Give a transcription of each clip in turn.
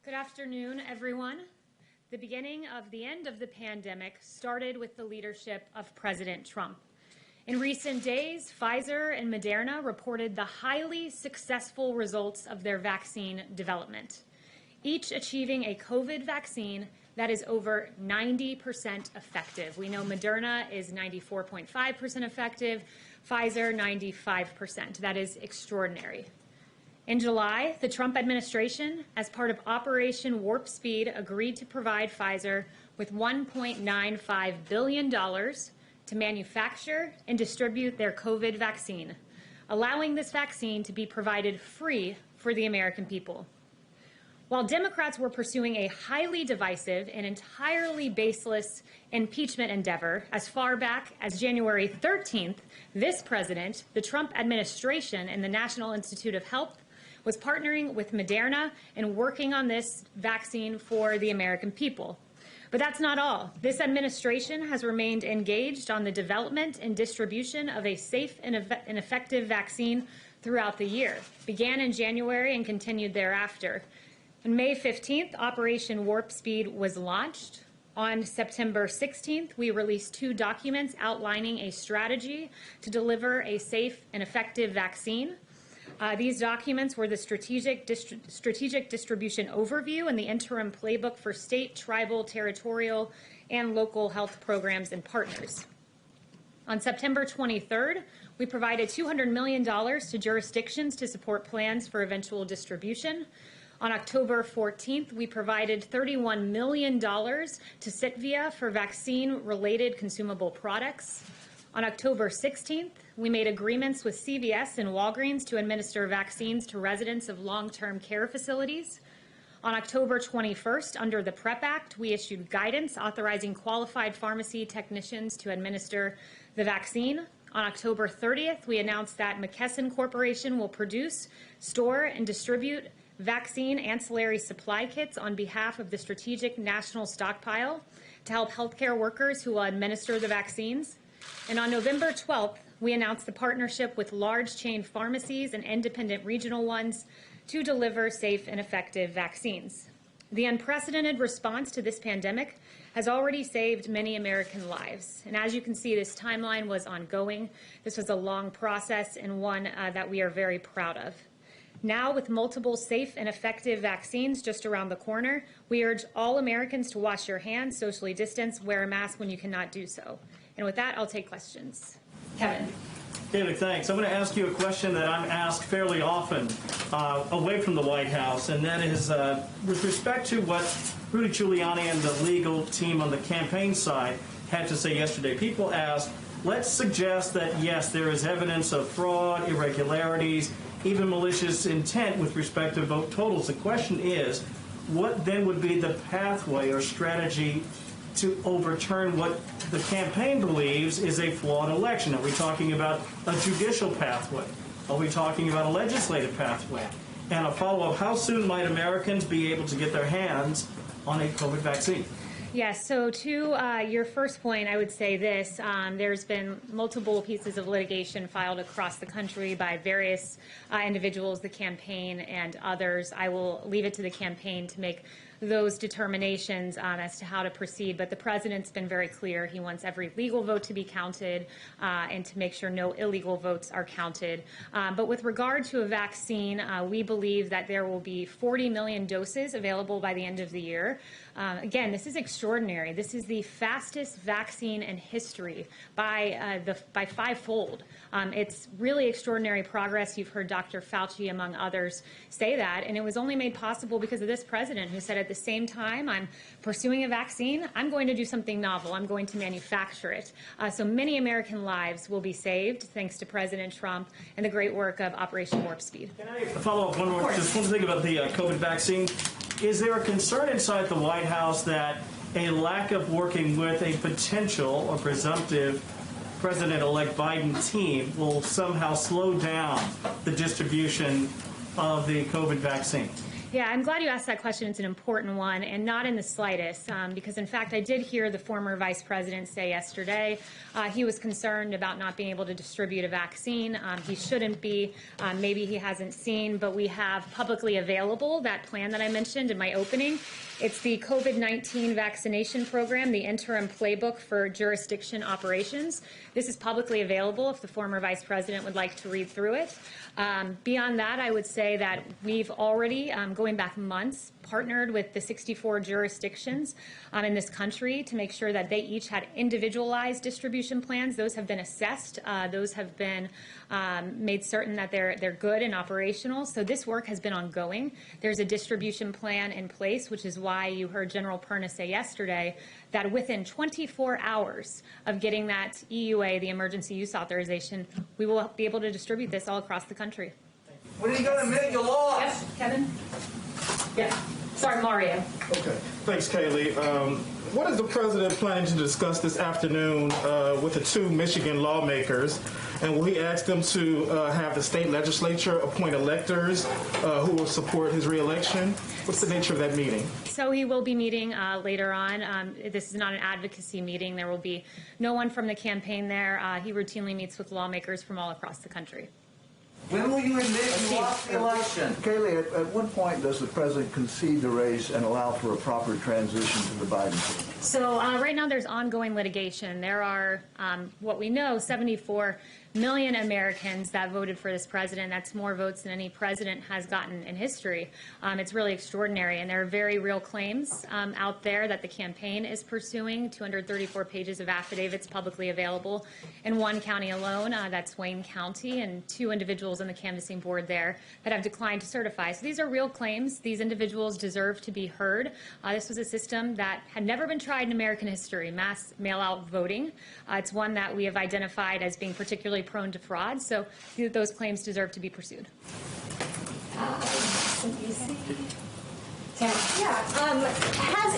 Good afternoon, everyone. The beginning of the end of the pandemic started with the leadership of President Trump. In recent days, Pfizer and Moderna reported the highly successful results of their vaccine development, each achieving a COVID vaccine that is over 90% effective. We know Moderna is 94.5% effective, Pfizer 95%. That is extraordinary. In July, the Trump administration, as part of Operation Warp Speed, agreed to provide Pfizer with $1.95 billion to manufacture and distribute their COVID vaccine, allowing this vaccine to be provided free for the American people. While Democrats were pursuing a highly divisive and entirely baseless impeachment endeavor as far back as January 13th, this president, the Trump administration, and the National Institute of Health was partnering with Moderna and working on this vaccine for the American people. But that's not all. This administration has remained engaged on the development and distribution of a safe and effective vaccine throughout the year. Began in January and continued thereafter. On May 15th, Operation Warp Speed was launched. On September 16th, we released 2 documents outlining a strategy to deliver a safe and effective vaccine. These documents were the strategic distribution overview and the interim playbook for state, tribal, territorial, and local health programs and partners. On September 23rd, we provided $200 million to jurisdictions to support plans for eventual distribution. On October 14th, we provided $31 million to Sitvia for vaccine-related consumable products. On October 16th, we made agreements with CVS and Walgreens to administer vaccines to residents of long-term care facilities. On October 21st, under the PrEP Act, we issued guidance authorizing qualified pharmacy technicians to administer the vaccine. On October 30th, we announced that McKesson Corporation will produce, store, and distribute vaccine ancillary supply kits on behalf of the Strategic National Stockpile to help healthcare workers who will administer the vaccines. And on November 12th, we announced the partnership with large chain pharmacies and independent regional ones to deliver safe and effective vaccines. The unprecedented response to this pandemic has already saved many American lives. And as you can see, this timeline was ongoing. This was a long process and one that we are very proud of. Now, with multiple safe and effective vaccines just around the corner, we urge all Americans to wash your hands, socially distance, wear a mask when you cannot do so. And with that, I'll take questions. Kevin. Kayleigh, thanks. I'm going to ask you a question that I'm asked fairly often away from the White House, and that is with respect to what Rudy Giuliani and the legal team on the campaign side had to say yesterday. People asked, let's suggest that, yes, there is evidence of fraud, irregularities, even malicious intent with respect to vote totals. The question is, what then would be the pathway or strategy to overturn what the campaign believes is a flawed election? Are we talking about a judicial pathway? Are we talking about a legislative pathway? And a follow-up, how soon might Americans be able to get their hands on a COVID vaccine? Yes, so to your first point, I would say this. There's been multiple pieces of litigation filed across the country by various individuals, the campaign and others. I will leave it to the campaign to make those determinations as to how to proceed. But the president's been very clear. He wants every legal vote to be counted and to make sure no illegal votes are counted. But with regard to a vaccine, we believe that there will be 40 million doses available by the end of the year. Again, this is extraordinary. This is the fastest vaccine in history by fivefold. It's really extraordinary progress. You've heard Dr. Fauci, among others, say that, and it was only made possible because of this president who said at the same time I'm pursuing a vaccine, I'm going to do something novel. I'm going to manufacture it. So many American lives will be saved thanks to President Trump and the great work of Operation Warp Speed. Can I follow up one more? Just one thing about the COVID vaccine. Is there a concern inside the White House that a lack of working with a potential or presumptive President-elect Biden team will somehow slow down the distribution of the COVID vaccine? Yeah, I'm glad you asked that question. It's an important one, and not in the slightest, because in fact, I did hear the former vice president say yesterday he was concerned about not being able to distribute a vaccine. He shouldn't be. Maybe he hasn't seen, but we have publicly available that plan that I mentioned in my opening. It's the COVID-19 vaccination program, the interim playbook for jurisdiction operations. This is publicly available if the former vice president would like to read through it. Beyond that, I would say that we've already, going back months, partnered with the 64 jurisdictions in this country to make sure that they each had individualized distribution plans. Those have been assessed. Those have been made certain that they're good and operational. So this work has been ongoing. There's a distribution plan in place, which is why you heard General Perna say yesterday that within 24 hours of getting that EUA, the emergency use authorization, we will be able to distribute this all across the country. When are you going to admit you lost? Yes, Kevin? Yeah. Sorry, Mario. Okay. Thanks, Kayleigh. What is the president planning to discuss this afternoon with the two Michigan lawmakers? And will he ask them to have the state legislature appoint electors who will support his reelection? What's the nature of that meeting? So he will be meeting later on. This is not an advocacy meeting. There will be no one from the campaign there. He routinely meets with lawmakers from all across the country. When will you admit you lost the election? Kayleigh, at what point does the president concede the race and allow for a proper transition to the Biden team? So right now there's ongoing litigation. There are, what we know, 74 million Americans that voted for this president. That's more votes than any president has gotten in history. It's really extraordinary, and there are very real claims out there that the campaign is pursuing. 234 pages of affidavits publicly available in one county alone. That's Wayne County, and 2 individuals on the canvassing board there that have declined to certify. So these are real claims. These individuals deserve to be heard. This was a system that had never been tried in American history, mass mail-out voting. It's one that we have identified as being particularly prone to fraud, so those claims deserve to be pursued. Has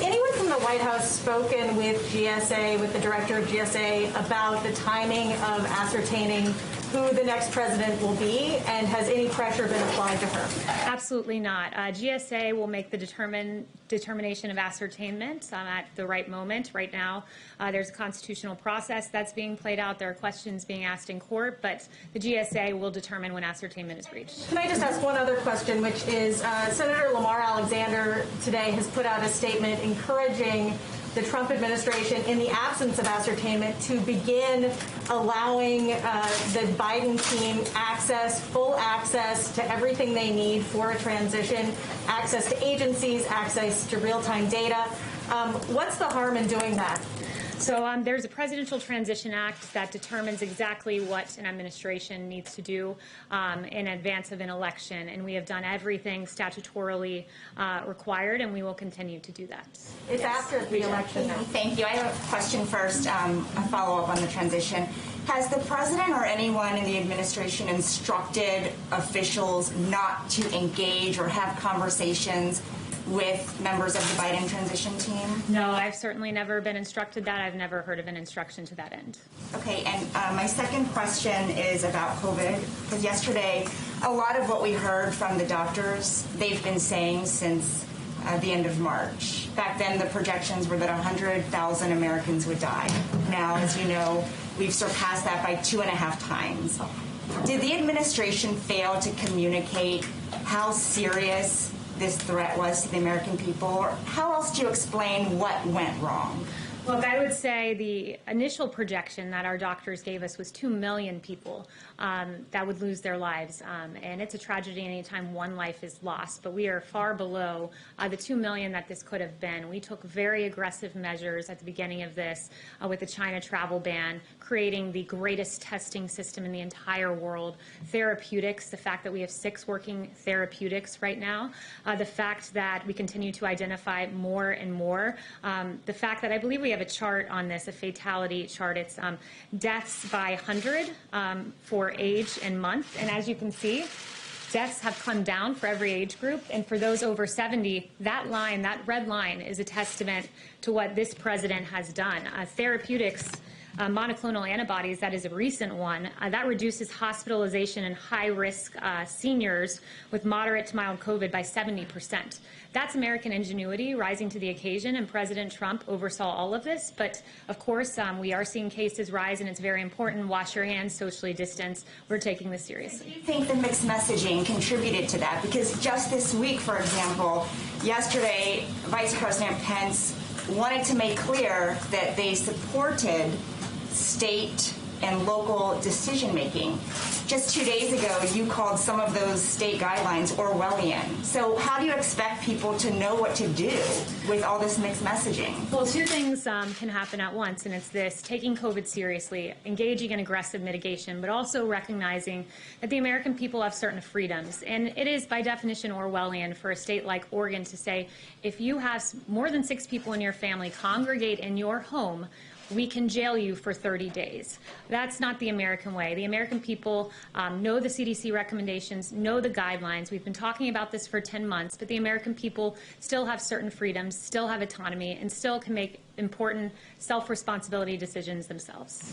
anyone from the White House spoken with GSA, with the director of GSA, about the timing of ascertaining who the next president will be, and has any pressure been applied to her? Absolutely not. GSA will make the determination of ascertainment at the right moment. Right now, there's a constitutional process that's being played out. There are questions being asked in court, but the GSA will determine when ascertainment is reached. Can I just ask one other question, which is Senator Lamar Alexander today has put out a statement encouraging the Trump administration, in the absence of ascertainment, to begin allowing the Biden team full access to everything they need for a transition, access to agencies, access to real-time data. What's the harm in doing that? So there's a Presidential Transition Act that determines exactly what an administration needs to do in advance of an election, and we have done everything statutorily required, and we will continue to do that. It's after the election now. Thank you. I have a question first, a follow-up on the transition. Has the president or anyone in the administration instructed officials not to engage or have conversations with members of the Biden transition team? No, I've certainly never been instructed that. I've never heard of an instruction to that end. Okay, and my second question is about COVID, because yesterday, a lot of what we heard from the doctors, they've been saying since the end of March. Back then, the projections were that 100,000 Americans would die. Now, as you know, we've surpassed that by 2.5 times. Did the administration fail to communicate how serious this threat was to the American people? Or how else do you explain what went wrong? Look, I would say the initial projection that our doctors gave us was 2 million people that would lose their lives. And it's a tragedy anytime one life is lost, but we are far below the 2 million that this could have been. We took very aggressive measures at the beginning of this with the China travel ban, creating the greatest testing system in the entire world, therapeutics, the fact that we have 6 working therapeutics right now, the fact that we continue to identify more and more, the fact that I believe we have a chart on this, a fatality chart. It's deaths by 100 for age and month. And as you can see, deaths have come down for every age group. And for those over 70, that line, that red line, is a testament to what this president has done. Therapeutics monoclonal antibodies, that is a recent one, that reduces hospitalization in high-risk seniors with moderate to mild COVID by 70%. That's American ingenuity rising to the occasion, and President Trump oversaw all of this. But, of course, we are seeing cases rise, and it's very important. Wash your hands, socially distance. We're taking this seriously. Do you think the mixed messaging contributed to that? Because just this week, for example, yesterday, Vice President Pence wanted to make clear that they supported state and local decision-making. Just 2 days ago, you called some of those state guidelines Orwellian. So how do you expect people to know what to do with all this mixed messaging? Well, two things can happen at once, and it's this: taking COVID seriously, engaging in aggressive mitigation, but also recognizing that the American people have certain freedoms. And it is, by definition, Orwellian for a state like Oregon to say, if you have more than 6 people in your family congregate in your home, we can jail you for 30 days. That's not the American way. The American people know the CDC recommendations, know the guidelines. We've been talking about this for 10 months, but the American people still have certain freedoms, still have autonomy, and still can make important self-responsibility decisions themselves.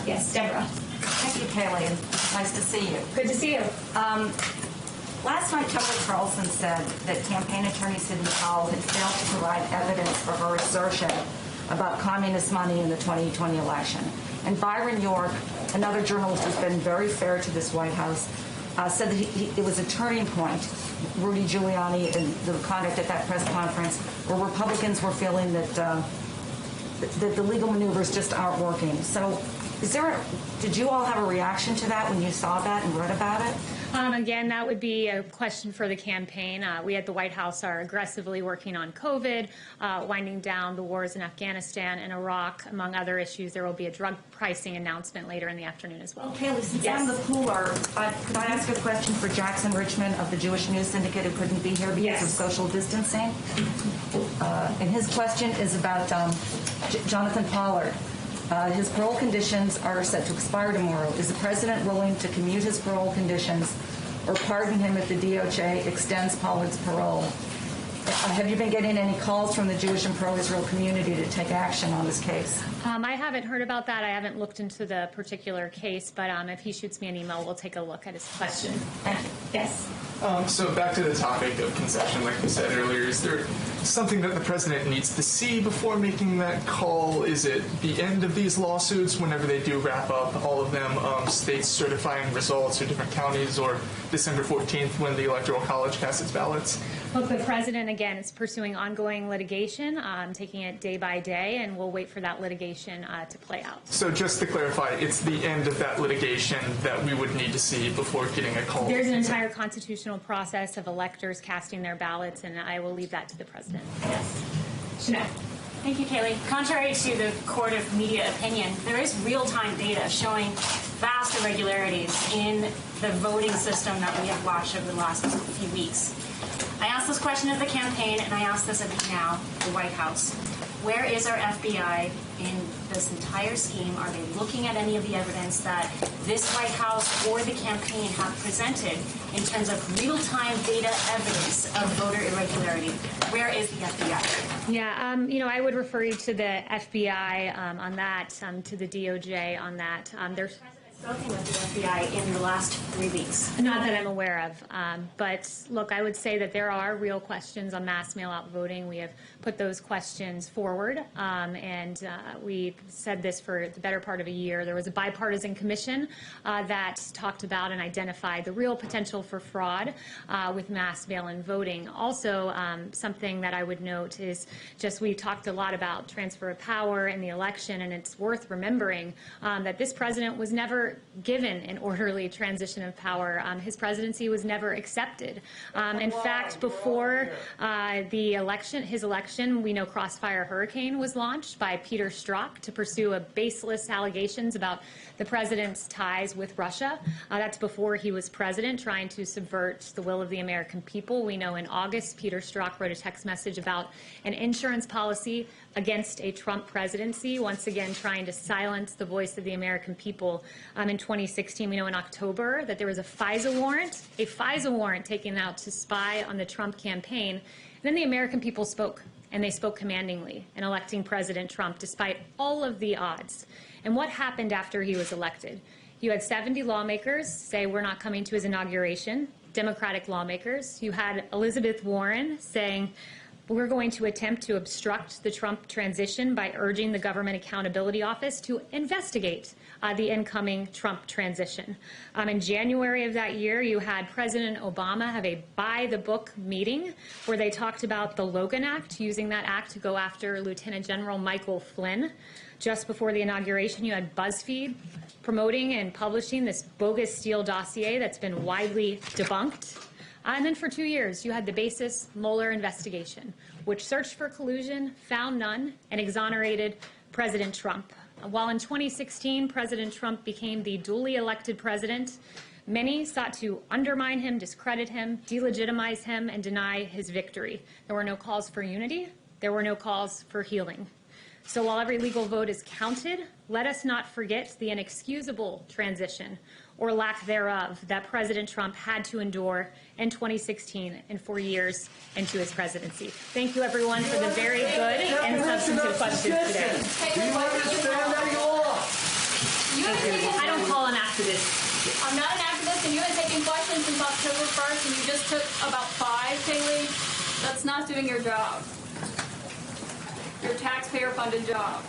Yes, Deborah. Thank you, Kayleigh. Nice to see you. Good to see you. Last night, Tucker Carlson said that campaign attorney Sidney Powell had failed to provide evidence for her assertion about communist money in the 2020 election. And Byron York, another journalist who's been very fair to this White House, said that it was a turning point, Rudy Giuliani and the conduct at that press conference, where Republicans were feeling that the legal maneuvers just aren't working. So did you all have a reaction to that when you saw that and read about it? Again, that would be a question for the campaign. We at the White House are aggressively working on COVID, winding down the wars in Afghanistan and Iraq, among other issues. There will be a drug pricing announcement later in the afternoon as well. Okay, since I'm the cooler, could I ask a question for Jackson Richmond of the Jewish News Syndicate, who couldn't be here because of social distancing? And his question is about Jonathan Pollard. His parole conditions are set to expire tomorrow. Is the president willing to commute his parole conditions or pardon him if the DOJ extends Pollard's parole? Have you been getting any calls from the Jewish and pro-Israel community to take action on this case? I haven't heard about that. I haven't looked into the particular case, but if he shoots me an email, we'll take a look at his question. Thank you. Yes. So back to the topic of concession, like we said earlier, is there something that the president needs to see before making that call? Is it the end of these lawsuits, whenever they do wrap up, all of them, states certifying results or different counties, or December 14th when the Electoral College casts its ballots? Look, the president, again, is pursuing ongoing litigation, taking it day by day, and we'll wait for that litigation to play out. So just to clarify, it's the end of that litigation that we would need to see before getting a call? There's an entire constitutional process of electors casting their ballots, and I will leave that to the president. Yes. Chanel. Thank you, Kayleigh. Contrary to the court of media opinion, there is real-time data showing vast irregularities in the voting system that we have watched over the last few weeks. I asked this question of the campaign, and I ask this of you now, the White House. Where is our FBI in this entire scheme? Are they looking at any of the evidence that this White House or the campaign have presented in terms of real-time data evidence of voter irregularity? Where is the FBI? Yeah, I would refer you to the FBI on that, to the DOJ on that. There's Spoken with the FBI in the last 3 weeks. Not that I'm aware of. But look, I would say that there are real questions on mass mail-out voting. We have put those questions forward, and we said this for the better part of a year. There was a bipartisan commission that talked about and identified the real potential for fraud with mass mail-in voting. Also, something that I would note is just we talked a lot about transfer of power in the election, and it's worth remembering that this president was never given an orderly transition of power. His presidency was never accepted. In fact, before his election, we know Crossfire Hurricane was launched by Peter Strzok to pursue a baseless allegations about the president's ties with Russia. That's before he was president, trying to subvert the will of the American people. We know in August, Peter Strzok wrote a text message about an insurance policy against a Trump presidency, once again trying to silence the voice of the American people. In 2016, we know in October that there was a FISA warrant taken out to spy on the Trump campaign. And then the American people spoke. and they spoke commandingly in electing President Trump despite all of the odds. And what happened after he was elected? You had 70 lawmakers say we're not coming to his inauguration, Democratic lawmakers. You had Elizabeth Warren saying we're going to attempt to obstruct the Trump transition by urging the Government Accountability Office to investigate the incoming Trump transition. In January of that year, you had President Obama have a by-the-book meeting where they talked about the Logan Act, using that act to go after Lieutenant General Michael Flynn. Just before the inauguration, you had BuzzFeed promoting and publishing this bogus Steele dossier that's been widely debunked. And then for 2 years, you had the basis Mueller investigation, which searched for collusion, found none, and exonerated President Trump. While in 2016, President Trump became the duly elected president, many sought to undermine him, discredit him, delegitimize him, and deny his victory. There were no calls for unity. There were no calls for healing. So while every legal vote is counted, let us not forget the inexcusable transition or lack thereof that President Trump had to endure in 2016 and 4 years into his presidency. Thank you, everyone, for the very good and substantive questions today. Do you understand that you lost? I don't call an activist. I'm not an activist, and you have been taking questions since October 1st, and you just took about 5, Kayleigh. That's not doing your job. Your taxpayer-funded job.